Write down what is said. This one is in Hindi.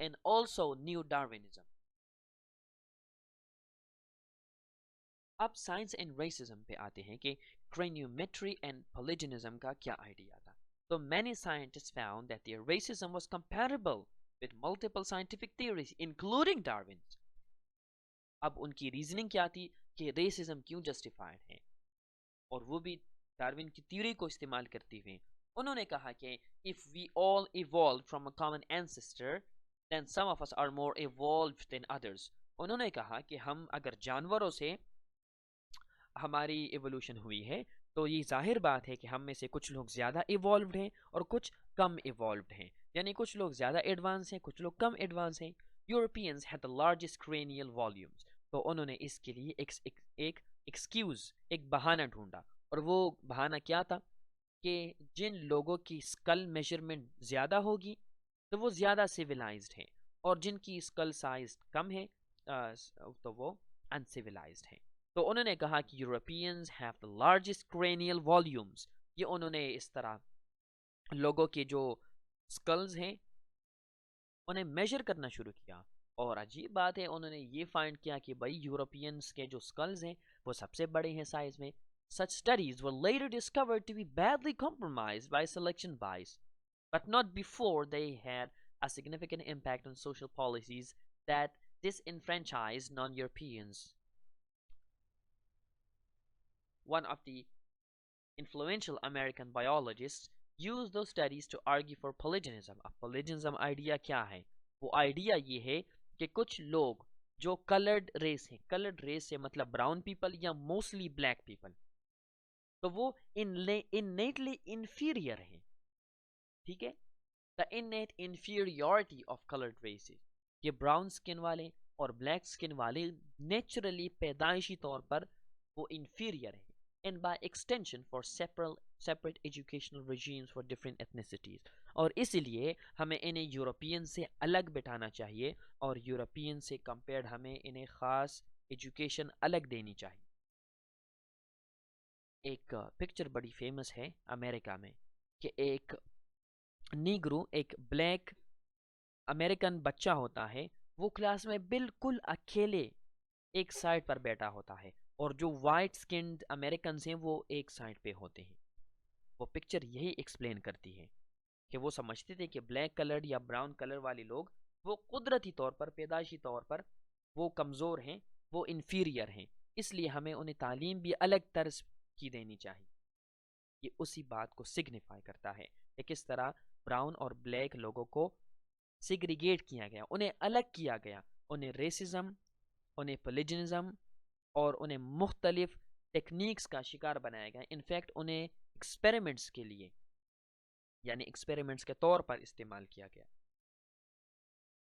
and also New Darwinism. अब साइंस एंड रेसिज्म पे आते हैं कि क्रेनियोमेट्री एंड पोलिजिनिज्म का क्या आइडिया था. तो many scientists found that their racism was compatible with multiple scientific theories including Darwin's. अब उनकी रीजनिंग क्या थी कि रेसिज्म क्यों जस्टिफाइड है, और वो भी डार्विन की थ्योरी को इस्तेमाल करते हुए. उन्होंने कहा कि if we all evolved from a common ancestor then some of us are more evolved than others. उन्होंने कहा कि हम अगर जानवरों से हमारी एवोल्यूशन हुई है तो ये जाहिर बात है कि हम में से कुछ लोग ज़्यादा इवॉल्व्ड हैं और कुछ कम इवॉल्व्ड हैं, यानी कुछ लोग ज़्यादा एडवांस हैं, कुछ लोग कम एडवांस हैं. Europeans had the largest cranial volumes. तो उन्होंने इसके लिए एक एक्सक्यूज़, एक बहाना ढूंढा, और वो बहाना क्या था कि जिन लोगों की स्कल मेजरमेंट ज़्यादा होगी तो वो ज़्यादा सिविलाइज्ड हैं, और जिनकी स्कल साइज कम है तो वो अनसिविलाइज्ड हैं. तो उन्होंने कहा कि Europeans have the largest cranial volumes. ये उन्होंने इस तरह लोगों के जो स्कल्स हैं उन्हें मेजर करना शुरू किया, और अजीब बात है उन्होंने ये फाइंड किया कि भाई यूरोपियंस के जो स्कल्स हैं वो सबसे बड़े हैं साइज में. Such studies were later discovered to be badly compromised by selection bias, but not before they had a significant impact on social policies that disenfranchised non-Europeans. One of the influential American biologists used those studies to argue for polygenism. अब polygenism आइडिया क्या है? वो आइडिया ये है कि कुछ लोग जो कलर्ड रेस हैं, कलर्ड रेस से मतलब ब्राउन पीपल या मोस्टली ब्लैक पीपल, तो वो innately inferior हैं. ठीक है, the innate inferiority of colored races, ये ब्राउन स्किन वाले और ब्लैक स्किन वाले नेचुरली पैदाइशी तौर पर वो inferior हैं, and by extension for separate educational regimes for different ethnicities. और इसलिए हमें इन्हें यूरोपियन से अलग बिठाना चाहिए, और यूरोपियन से कंपेयर्ड हमें इन्हें ख़ास एजुकेशन अलग देनी चाहिए. एक पिक्चर बड़ी फेमस है अमेरिका में कि एक नीग्रो, एक ब्लैक अमेरिकन बच्चा होता है, वो क्लास में बिल्कुल अकेले एक साइड पर बैठा होता है, और जो वाइट स्किन्ड अमेरिकन हैं वो एक साइड पे होते हैं. वो पिक्चर यही एक्सप्लेन करती है कि वो समझते थे कि ब्लैक कलर या ब्राउन कलर वाले लोग वो कुदरती तौर पर, पैदाइशी तौर पर वो कमज़ोर हैं, वो इन्फीरियर हैं, इसलिए हमें उन्हें तालीम भी अलग तर्ज की देनी चाहिए. ये उसी बात को सिग्निफाई करता है कि किस तरह ब्राउन और ब्लैक लोगों को सिग्रीगेट किया गया, उन्हें अलग किया गया, उन्हें रेसिज्म, उन्हें पोलिजिनिज्म और उन्हें मुख्तलिफ टेक्निक्स का शिकार बनाया गया. इनफैक्ट उन्हें एक्सपेरिमेंट्स के लिए, यानी एक्सपेरिमेंट्स के तौर पर इस्तेमाल किया गया.